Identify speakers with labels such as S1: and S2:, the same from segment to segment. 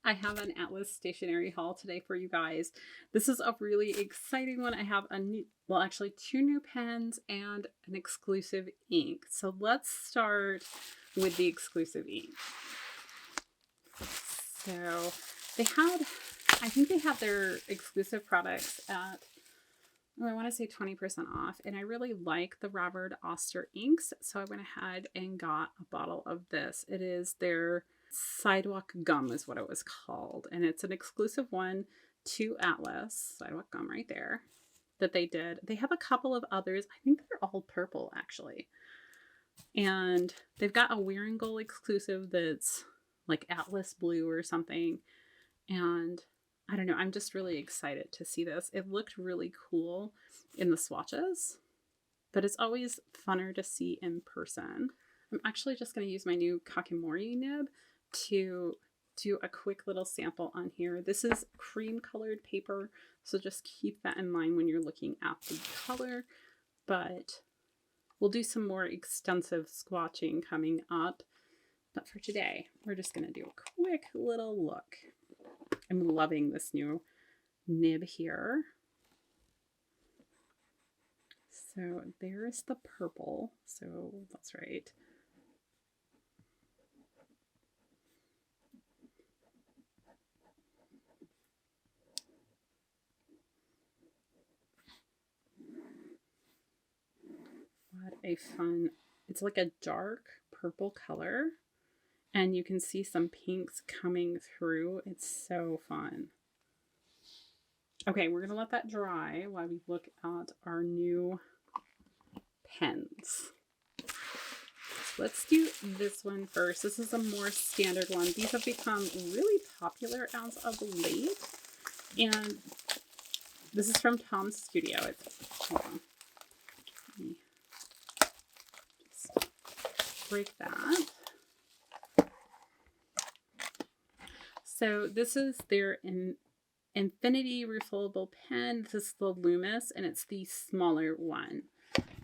S1: I have an Atlas Stationery haul today for you guys. This is a really exciting one. I have a new, well, actually 2 new pens and an exclusive ink. So let's start with the exclusive ink. So they had, I think they have their exclusive products at, I want to say 20% off, and I really like the Robert Oster inks, so I went ahead and got a bottle of this. It is their Sidewalk Gum is what it was called, and it's an exclusive one to Atlas. Sidewalk Gum right there that they did. They have a couple of others. I think they're all purple actually, and they've got a Wearingle exclusive that's like Atlas blue or something, and I don't know, I'm just really excited to see this. It looked really cool in the swatches, but it's always funner to see in person. I'm actually just going to use my new Kakimori nib to do a quick little sample on here. This is cream colored paper, so just keep that in mind when you're looking at the color, but we'll do some more extensive swatching coming up. But for today, we're just going to do a quick little look. I'm loving this new nib here. So there's the purple. So that's right. What a fun, it's like a dark purple color. And you can see some pinks coming through. It's so fun. Okay, we're going to let that dry while we look at our new pens. So let's do this one first. This is a more standard one. These have become really popular as of late. And this is from Tom Studio. Hold on. Let me just break that. So this is their infinity refillable pen. This is the Lumos, and it's the smaller one.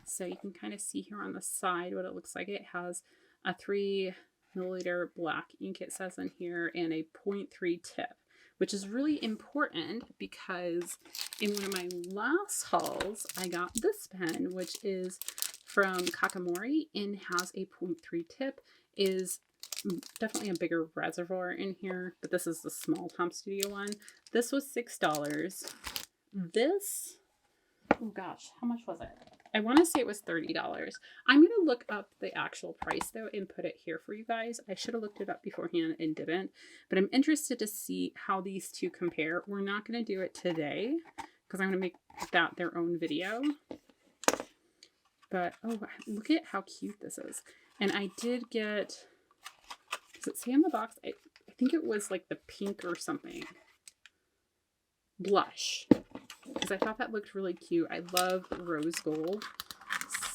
S1: So you can kind of see here on the side what it looks like. It has a 3 milliliter black ink, it says in here, and a 0.3 tip, which is really important because in one of my last hauls, I got this pen, which is from Kakimori and has a 0.3 tip, is definitely a bigger reservoir in here, but this is the small Tom Studio one. This was $6. This, oh gosh, how much was it? I want to say it was $30. I'm going to look up the actual price though and put it here for you guys. I should have looked it up beforehand and didn't, but I'm interested to see how these two compare. We're not going to do it today because I'm going to make that their own video. But oh, look at how cute this is. And I did get, does it say on the box? I think it was like the pink or something. Blush. Because I thought that looked really cute. I love rose gold.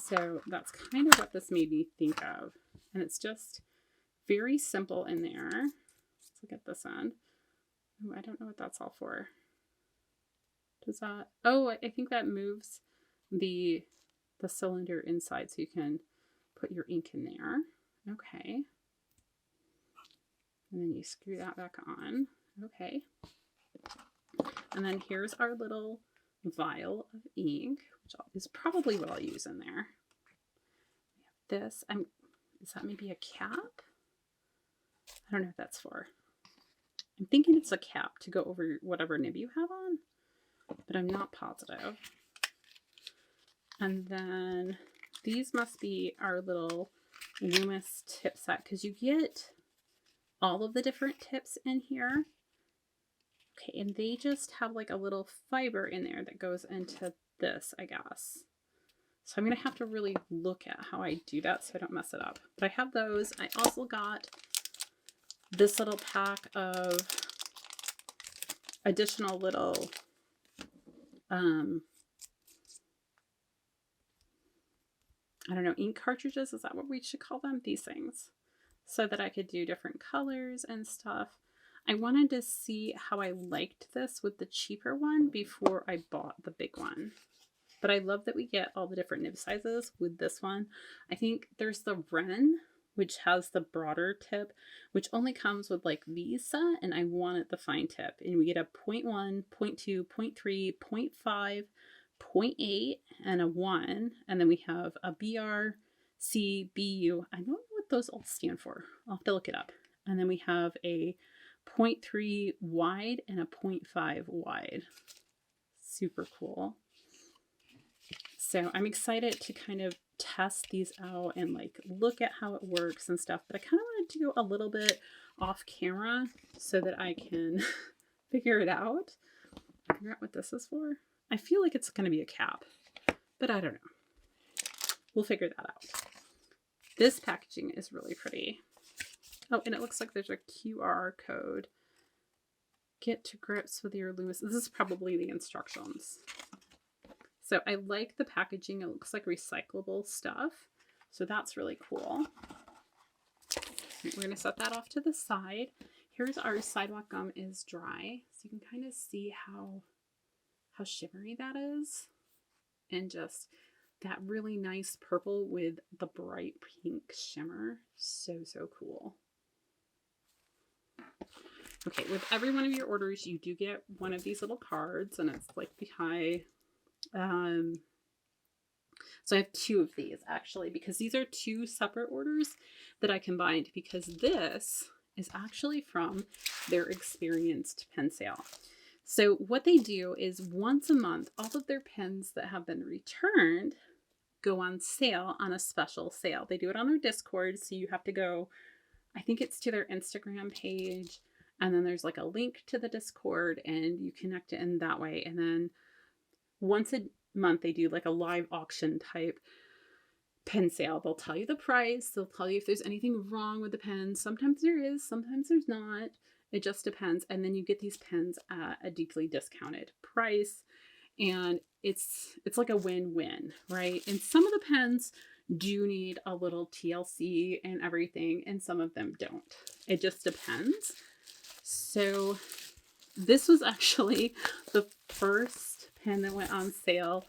S1: So that's kind of what this made me think of. And it's just very simple in there. Let's look at this end. Oh, I don't know what that's all for. Does that? Oh, I think that moves the cylinder inside so you can put your ink in there. Okay. And then you screw that back on. Okay. And then here's our little vial of ink, which is probably what I'll use in there. We have this. Is that maybe a cap? I don't know what that's for. I'm thinking it's a cap to go over whatever nib you have on, but I'm not positive. And then these must be our little Lumos tip set, because you get all of the different tips in here. Okay, and they just have like a little fiber in there that goes into this, I guess. So I'm going to have to really look at how I do that so I don't mess it up. But I have those. I also got this little pack of additional little I don't know, ink cartridges. Is that what we should call them? These things. So that I could do different colors and stuff. I wanted to see how I liked this with the cheaper one before I bought the big one. But I love that we get all the different nib sizes with this one. I think there's the Wren, which has the broader tip, which only comes with like these set, and I wanted the fine tip. And we get a 0.1, 0.2, 0.3, 0.5, 0.8, and a 1. And then we have a BR, C, BU. I don't know what those all stand for. I'll have to look it up. And then we have a 0.3 wide and a 0.5 wide. Super cool. So I'm excited to kind of test these out and like look at how it works and stuff. But I kind of wanted to go a little bit off camera so that I can figure it out. Figure out what this is for. I feel like it's going to be a cap, but I don't know. We'll figure that out. This packaging is really pretty. Oh, and it looks like there's a QR code. Get to grips with your Lumos. This is probably the instructions. So I like the packaging. It looks like recyclable stuff. So that's really cool. We're going to set that off to the side. Here's our Sidewalk Gum is dry. So you can kind of see how shimmery that is. And just that really nice purple with the bright pink shimmer. So, so cool. Okay, with every one of your orders, you do get one of these little cards, and it's like behind. So I have 2 of these actually, because these are 2 separate orders that I combined, because this is actually from their experienced pen sale. So what they do is once a month, all of their pens that have been returned go on sale on a special sale. They do it on their Discord, so you have to go, I think it's to their Instagram page, and then there's like a link to the Discord, and you connect it in that way. And then once a month, they do like a live auction type pen sale. They'll tell you the price. They'll tell you if there's anything wrong with the pen. Sometimes there is, sometimes there's not. It just depends. And then you get these pens at a deeply discounted price. And it's like a win-win, right? And some of the pens do need a little TLC and everything, and some of them don't. It just depends. So this was actually the first pen that went on sale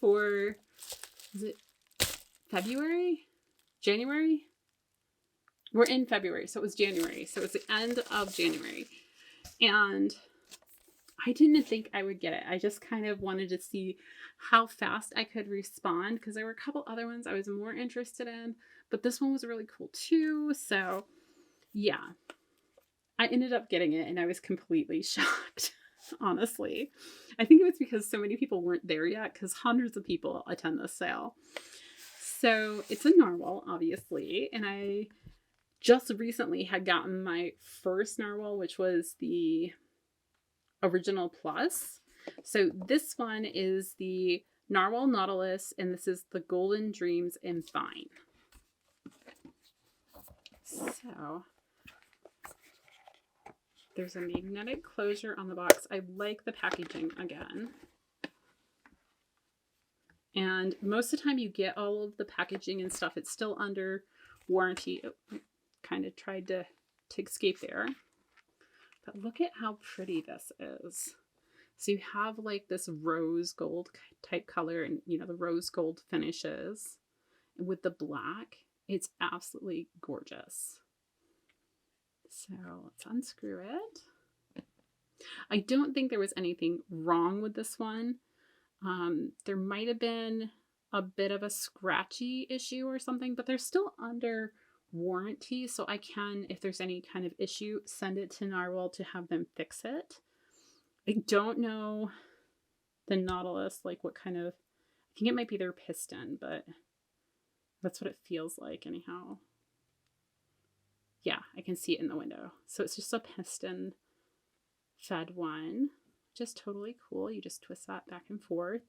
S1: for, is it February? January? We're in February, so it was January. So it was the end of January. And I didn't think I would get it. I just kind of wanted to see how fast I could respond, because there were a couple other ones I was more interested in, but this one was really cool too. So yeah, I ended up getting it and I was completely shocked, honestly. I think it was because so many people weren't there yet, because hundreds of people attend this sale. So it's a Narwhal, obviously, and I just recently had gotten my first Narwhal, which was the Original Plus. So this one is the Narwhal Nautilus, and this is the Golden Dreams in Fine. So there's a magnetic closure on the box. I like the packaging again. And most of the time you get all of the packaging and stuff, it's still under warranty. Oh, kind of tried to escape there. But look at how pretty this is. So you have like this rose gold type color, and you know, the rose gold finishes with the black. It's absolutely gorgeous. So let's unscrew it. I don't think there was anything wrong with this one. There might have been a bit of a scratchy issue or something, but they're still under warranty. So I can, if there's any kind of issue, send it to Narwhal to have them fix it. I don't know the Nautilus, like what kind of, I think it might be their piston, but that's what it feels like anyhow. Yeah, I can see it in the window. So it's just a piston fed one. Just totally cool. You just twist that back and forth.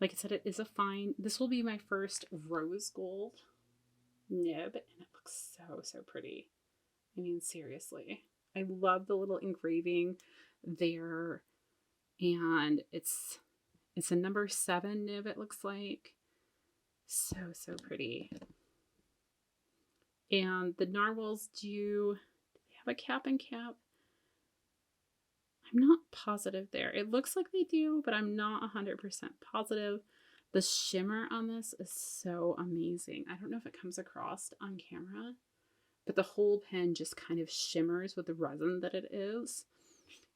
S1: Like I said, it is a fine. This will be my first rose gold nib, and it looks so, so pretty. I mean, seriously. I love the little engraving there. And it's a number 7 nib, it looks like. So, so pretty. And the Narwhals do they have a cap and cap? I'm not positive there. It looks like they do, but I'm not 100% positive. The shimmer on this is so amazing. I don't know if it comes across on camera, but the whole pen just kind of shimmers with the resin that it is.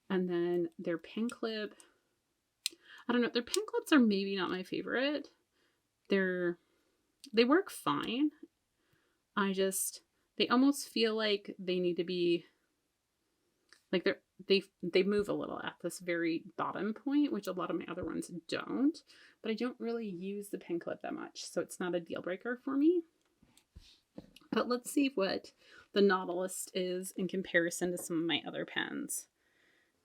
S1: And then their pen clip, I don't know, their pen clips are maybe not my favorite. They work fine. They almost feel like they need to be, like they move a little at this very bottom point, which a lot of my other ones don't. But I don't really use the pen clip that much, so it's not a deal breaker for me. But let's see what the Nautilus is in comparison to some of my other pens.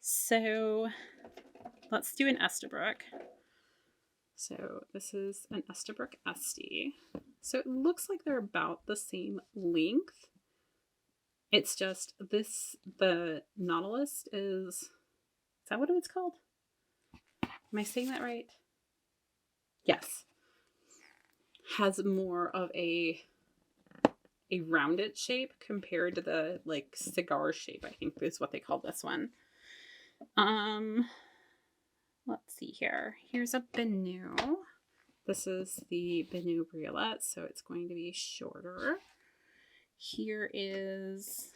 S1: So let's do an Estabrook. So this is an Estabrook Esty. So it looks like they're about the same length. It's just the Nautilus is that what it's called? Am I saying that right? Yes. Has more of a rounded shape compared to the like cigar shape, I think is what they call this one. Let's see here. Here's a Benu. This is the Benu Briolette, so it's going to be shorter. Here is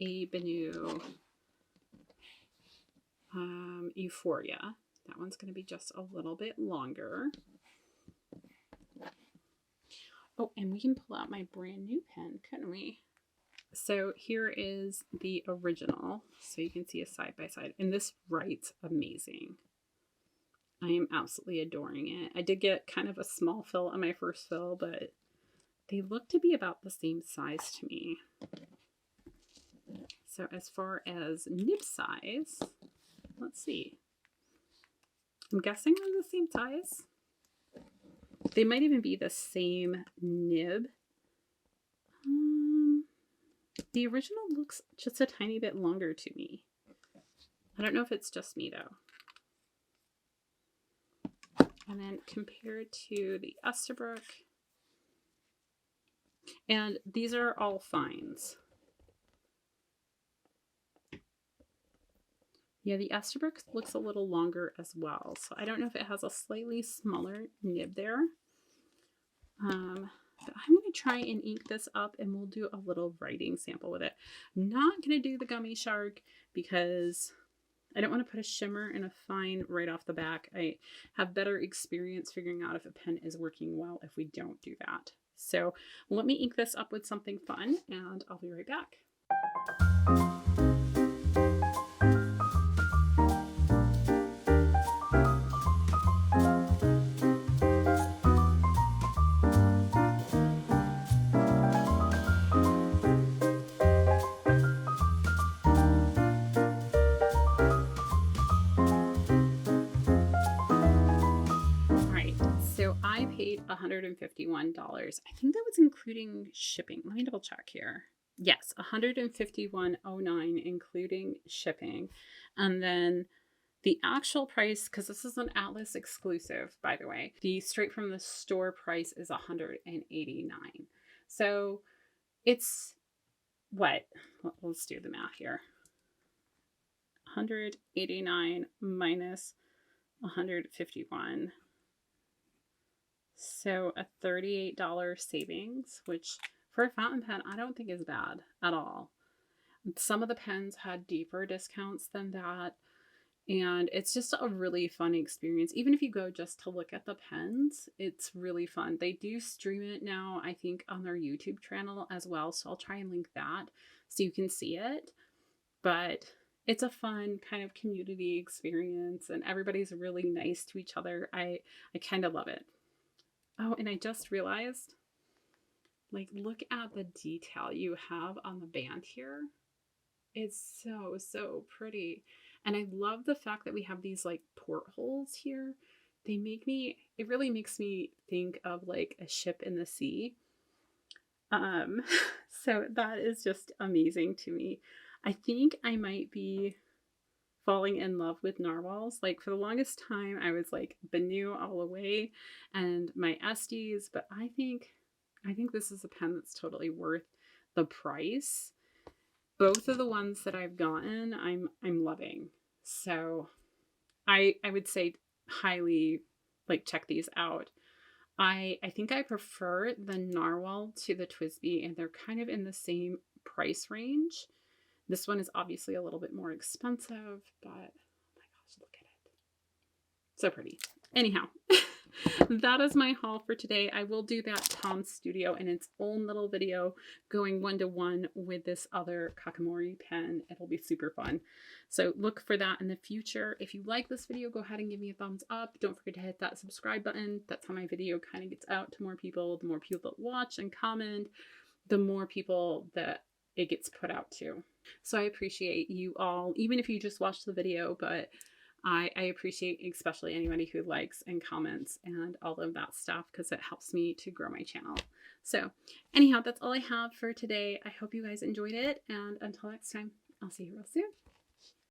S1: a Benu Euphoria. That one's going to be just a little bit longer. Oh, and we can pull out my brand new pen, couldn't we? So here is the original. So you can see a side by side. And this writes amazing. I am absolutely adoring it. I did get kind of a small fill on my first fill, but they look to be about the same size to me. So as far as nib size, let's see. I'm guessing they're the same size. They might even be the same nib. The original looks just a tiny bit longer to me. I don't know if it's just me though. And then compared to the Estabrook, and these are all fines. Yeah, the Estabrook looks a little longer as well. So I don't know if it has a slightly smaller nib there. But I'm going to try and ink this up and we'll do a little writing sample with it. I'm not going to do the Gummy Shark because I don't want to put a shimmer and a fine right off the back. I have better experience figuring out if a pen is working well if we don't do that. So let me ink this up with something fun and I'll be right back. $151. I think that was including shipping. Let me double check here. Yes, $151.09 including shipping. And then the actual price, because this is an Atlas exclusive, by the way, the straight from the store price is $189. So it's what? Let's do the math here. 189 minus 151. So a $38 savings, which for a fountain pen, I don't think is bad at all. Some of the pens had deeper discounts than that. And it's just a really fun experience. Even if you go just to look at the pens, it's really fun. They do stream it now, I think, on their YouTube channel as well. So I'll try and link that so you can see it. But it's a fun kind of community experience and everybody's really nice to each other. I kind of love it. Oh, and I just realized, like, look at the detail you have on the band here. It's so, so pretty. And I love the fact that we have these like portholes here. It really makes me think of like a ship in the sea. So that is just amazing to me. I think I might be falling in love with narwhals. Like for the longest time, I was like Benu all the way and my Estes, but I think this is a pen that's totally worth the price. Both of the ones that I've gotten, I'm loving. So I would say highly like check these out. I think I prefer the Narwhal to the TWSBI, and they're kind of in the same price range. This one is obviously a little bit more expensive, but oh my gosh, look at it. So pretty. Anyhow, that is my haul for today. I will do that Tom Studio in its own little video going 1-to-1 with this other Kakamori pen. It'll be super fun. So look for that in the future. If you like this video, go ahead and give me a thumbs up. Don't forget to hit that subscribe button. That's how my video kind of gets out to more people. The more people that watch and comment, the more people that it gets put out to. So I appreciate you all, even if you just watch the video, but I appreciate especially anybody who likes and comments and all of that stuff, because it helps me to grow my channel. So anyhow, that's all I have for today. I hope you guys enjoyed it, and until next time, I'll see you real soon.